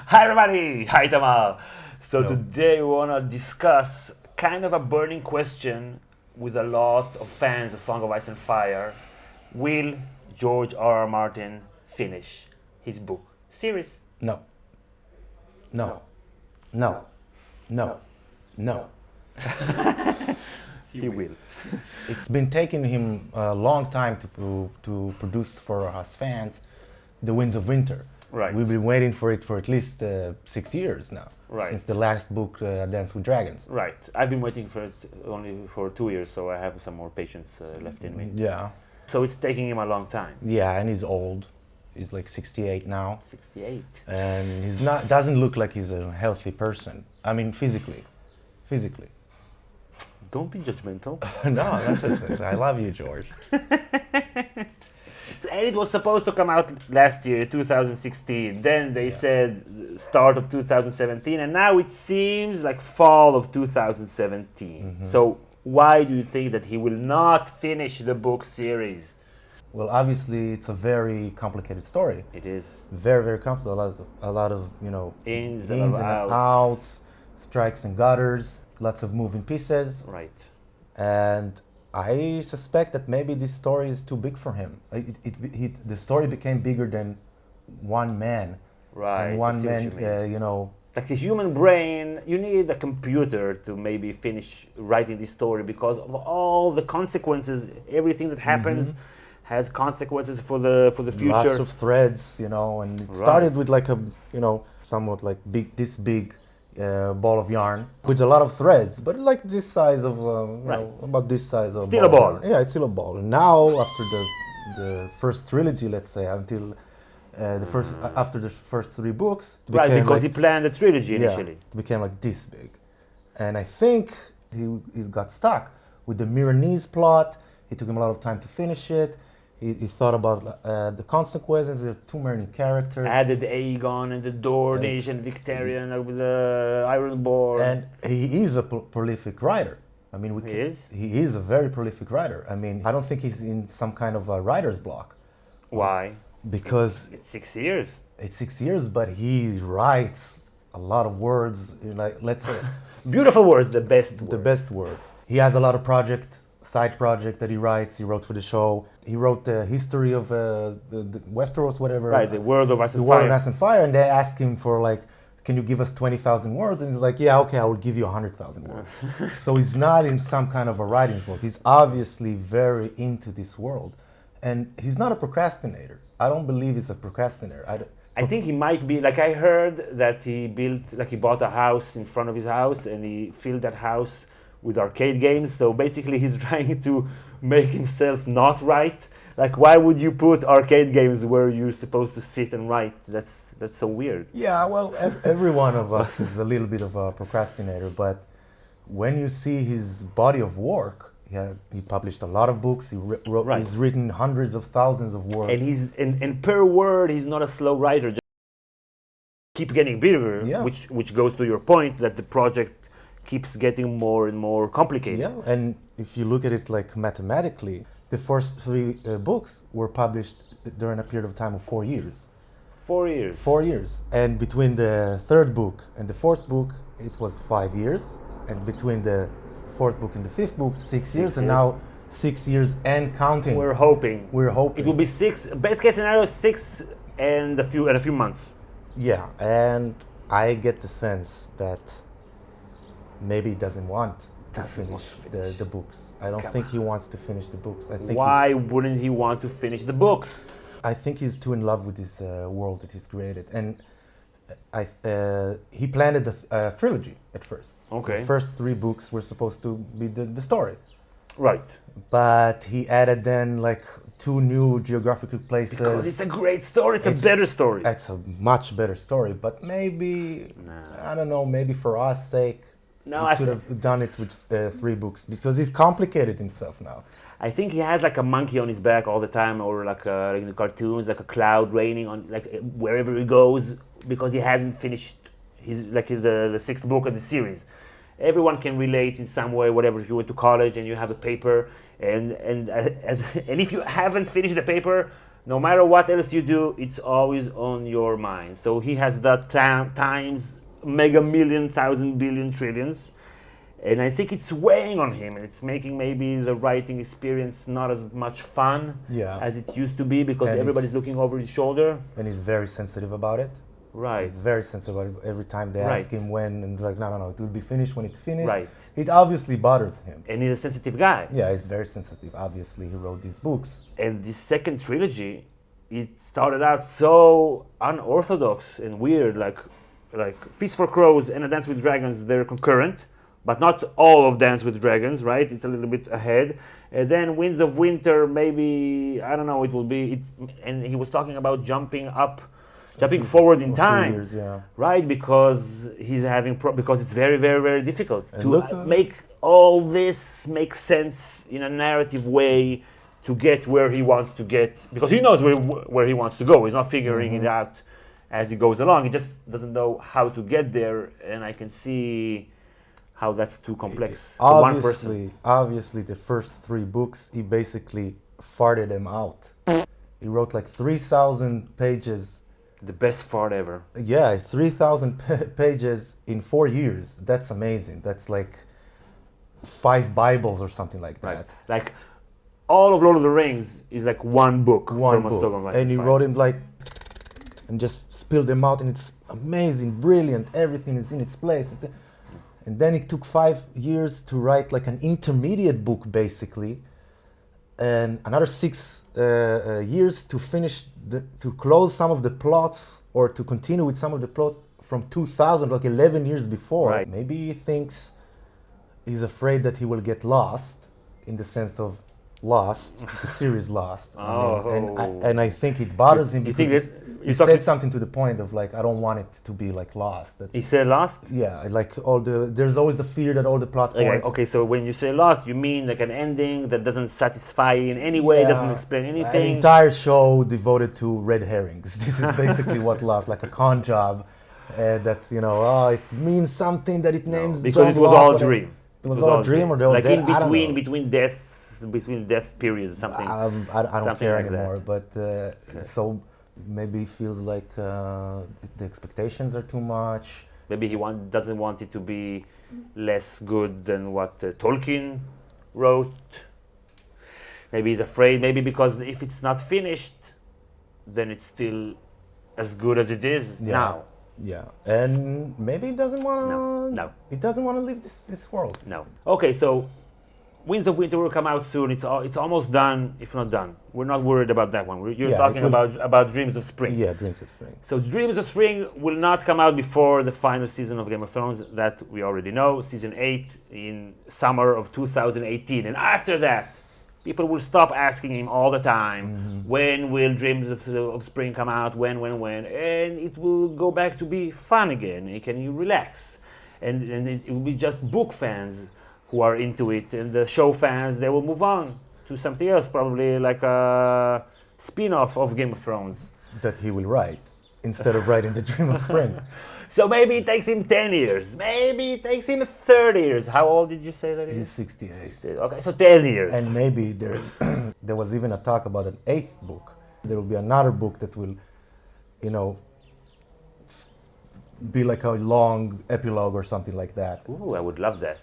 Hi everybody! Hi Tamar! So Hello. today we want to discuss kind of a burning question with a lot of fans of Song of Ice and Fire. Will George R. R. Martin finish his book series? No. No. No. No. No. He will. It's been taking him a long time to produce for us fans The Winds of Winter. Right. We've been waiting for it for at least 6 years now. Right. Since the last book, Dance with Dragons. Right. I've been waiting for it only for 2 years, so I have some more patience left in me. Yeah. So it's taking him a long time. Yeah, and he's old. He's like 68 now. 68. And he's not doesn't look like he's a healthy person. I mean, physically. Physically. Don't be judgmental. No, that's just, I love you, George. And it was supposed to come out last year, 2016. Then they said start of 2017, and now it seems like fall of 2017. So why do you think that he will not finish the book series? Well, obviously, it's a very complicated story. It is Very, very complicated. A lot of ins and outs, strikes and gutters, lots of moving pieces. right. And I suspect that maybe this story is too big for him. The story became bigger than one man. Right. And I one see what man, you mean. Like the human brain, you need a computer to maybe finish writing this story because of all the consequences. Everything that happens has consequences for the future. Lots of threads, and it started with like a, somewhat like this big ball of yarn with a lot of threads, but like this size of, about this size of Still a ball. Yeah, it's still a ball. And now after the first trilogy, let's say, until after the first 3 books, it Right, became because like, he planned the trilogy yeah, initially. it became like this big. And I think he got stuck with the Milanese plot. It took him a lot of time to finish it. He thought about the consequences. There are too many characters. Added Aegon and the Dornish and Victorian with the Ironborn. And he is a prolific writer. I mean, he is a very prolific writer. I mean, I don't think he's in some kind of a writer's block. Why? Because It's 6 years. it's 6 years, but he writes a lot of words. Like, let's say, Beautiful words, the best words. the best words. He has a lot of side project that he writes. He wrote for the show. He wrote the history of the Westeros, whatever. Right, the World of Ice The and World Fire. of Ice and Fire, and they asked him for like, can you give us 20,000 words? And he's like, yeah, okay, I will give you 100,000 words. So he's not in some kind of a writing mode. He's obviously very into this world, and he's not a procrastinator. I don't believe he's a procrastinator. I think he might be, like I heard that he bought a house in front of his house and he filled that house with arcade games. So basically he's trying to make himself not write. Like, why would you put arcade games where you're supposed to sit and write? That's so weird. Yeah, well, every one of us is a little bit of a procrastinator, but when you see his body of work, he published a lot of books. He's written hundreds of thousands of words. And and per word, he's not a slow writer. Just keep getting bigger, Yeah. which goes to your point that the project keeps getting more and more complicated. Yeah, and if you look at it like mathematically, the first 3 books were published during a period of time of 4 years. 4 years. 4 years. And between the 3rd book and the 4th book, it was 5 years. And between the 4th book and the 5th book, 6 years. And now 6 years and counting. We're hoping. It It will be 6. Best case scenario, 6 and a few months. Yeah, and I get the sense that maybe he doesn't want to finish the books. I don't think he wants to finish the books. I think Why wouldn't he want to finish the books? I think he's too in love with this world that he's created, and he planned a trilogy at first. Okay. The first 3 books were supposed to be the story, Right. but he added then like 2 new geographical places. Because it's a great story. It's a better story. It's a much better story, but maybe I don't know. Maybe for our sake, he should have done it with 3 books because he's complicated himself now. I think he has like a monkey on his back all the time, or like in the cartoons, like a cloud raining on like wherever he goes, because he hasn't finished his the 6th book of the series. Everyone can relate in some way, whatever. If you went to college and you have a paper, and if you haven't finished the paper, no matter what else you do, it's always on your mind. So he has that times mega million, thousand, billion, trillions. And I think it's weighing on him, and it's making maybe the writing experience not as much fun as it used to be, because And everybody's looking over his shoulder. And he's very sensitive about it. Right. He's very sensitive about it. Every time they ask him when, and he's like, no, it will be finished when it's finished. Right. It obviously bothers him. And he's a sensitive guy. Yeah, he's very sensitive. Obviously, he wrote these books. And this second trilogy, it started out so unorthodox and weird, like Feast for Crows and A Dance with Dragons, they're concurrent, but not all of Dance with Dragons, right? It's a little bit ahead. And then Winds of Winter, maybe, I don't know, it will be, and he was talking about jumping forward in time, years, right? Because he's having, because it's very, very, very difficult and to make all this make sense in a narrative way to get where he wants to get, because he knows where he wants to go. He's not figuring it out as he goes along. He just doesn't know how to get there, and I can see how that's too complex for one person. Obviously, the first 3 books, he basically farted them out. He wrote like 3,000 pages. The best fart ever. Yeah, 3,000 pages in 4 years. That's amazing. That's like 5 Bibles or something like that. Right. Like all of Lord of the Rings is like one book. And he wrote him like, and just spilled them out, and it's amazing, brilliant. Everything is in its place. And then it took 5 years to write like an intermediate book, basically, and another 6 years to finish, to close some of the plots, or to continue with some of the plots from 2000, like 11 years before. Right. Maybe he thinks, he's afraid that he will get lost, in the sense of Lost, the series Lost. And I think it bothers him because he said something to the point of like, I don't want it to be like Lost. He said Lost? Yeah, like there's always the fear that all the plot points. Okay, so when you say Lost, you mean like an ending that doesn't satisfy in any way, doesn't explain anything? An entire show devoted to red herrings. This is basically what Lost, like a con job that, it means something that it names. Because it was all dream. It was all dream, or they were like dead? in between death periods, something. I don't care like anymore. That. But so maybe he feels like the expectations are too much. Maybe he doesn't want it to be less good than what Tolkien wrote. Maybe he's afraid. Maybe because if it's not finished, then it's still as good as it is now. Yeah, and maybe he doesn't want to. No. He doesn't want to leave this world. No. Okay, so Winds of Winter will come out soon. It's almost done, if not done. We're not worried about that one. You're talking about Dreams of Spring. Yeah, Dreams of Spring. So Dreams of Spring will not come out before the final season of Game of Thrones. That we already know. Season 8 in summer of 2018. And after that, people will stop asking him all the time, when will Dreams of Spring come out? When? And it will go back to be fun again. Can you relax? And it will be just book fans who are into it, and the show fans, they will move on to something else, probably like a spin-off of Game of Thrones. That he will write, instead of writing the Dream of Spring. So maybe it takes him 10 years, maybe it takes him 30 years. How old did you say that he is? He's 68. Okay, so 10 years. And maybe there was even a talk about an 8th book. There will be another book that will, be like a long epilogue or something like that. Ooh, I would love that.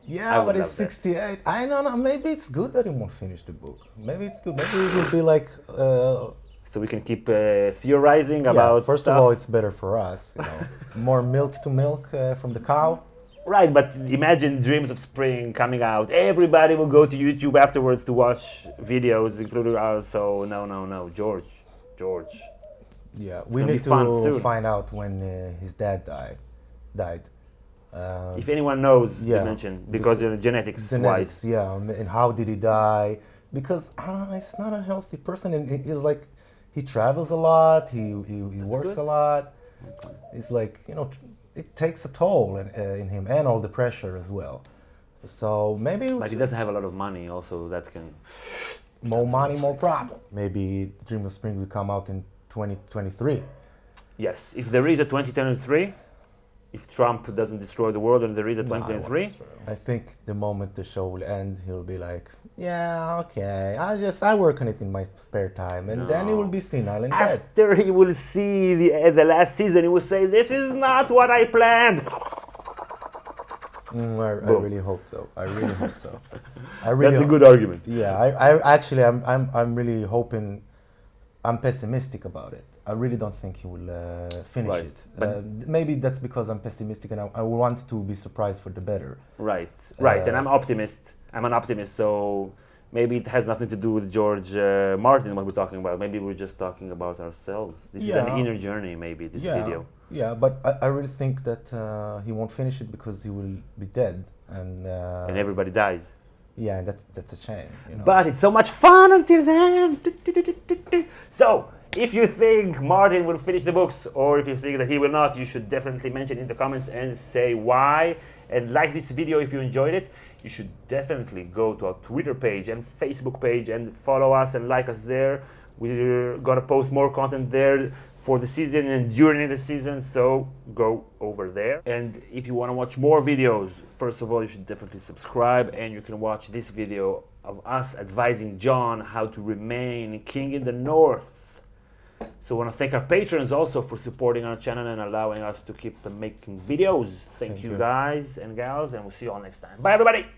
Yeah, but it's 68. I don't know. Maybe it's good that he won't finish the book. Maybe it's good. Maybe it will be like. So we can keep theorizing about. First stuff. of all, it's better for us. More milk to milk from the cow. Right, but imagine Dreams of Spring coming out. Everybody will go to YouTube afterwards to watch videos, including ours. So no, George. Yeah, we need to find out when his dad died. If anyone knows, you mentioned, because genetics wise. Yeah, and how did he die? Because I don't know, he's not a healthy person, and he's like, he travels a lot, he works a lot. It's like, it takes a toll in him, and all the pressure as well. So maybe. But he doesn't have a lot of money, also that can. More money, more problem. Maybe Dream of Spring will come out in 2023. Yes, if there is a 2023. if Trump doesn't destroy the world, and there is a No, I won't 2023. destroy him. I think the moment the show will end, he'll be like, yeah, okay, I work on it in my spare time, and then he will be senile and dead. After he will see the last season, he will say, "This is not what I planned." I really hope so. I really hope so. I really That's a good argument. Yeah, I actually, I'm really hoping. I'm pessimistic about it. I really don't think he will finish Right. it. But Maybe that's because I'm pessimistic and I want to be surprised for the better. right, and I'm optimist. I'm an optimist, so maybe it has nothing to do with George Martin, what we're talking about. Maybe we're just talking about ourselves. This is an inner journey, maybe, this video. Yeah, but I really think that he won't finish it because he will be dead. And everybody dies. Yeah, and that's a shame. You know? But it's so much fun until then. So, if you think Martin will finish the books, or if you think that he will not, you should definitely mention in the comments and say why. And like this video if you enjoyed it. You should definitely go to our Twitter page and Facebook page and follow us and like us there. We're gonna post more content there for the season and during the season, so go over there. And if you want to watch more videos, first of all, you should definitely subscribe, and you can watch this video of us advising John how to remain king in the north. So I want to thank our patrons also for supporting our channel and allowing us to keep making videos. Thank you guys and gals, and we'll see you all next time. Bye everybody!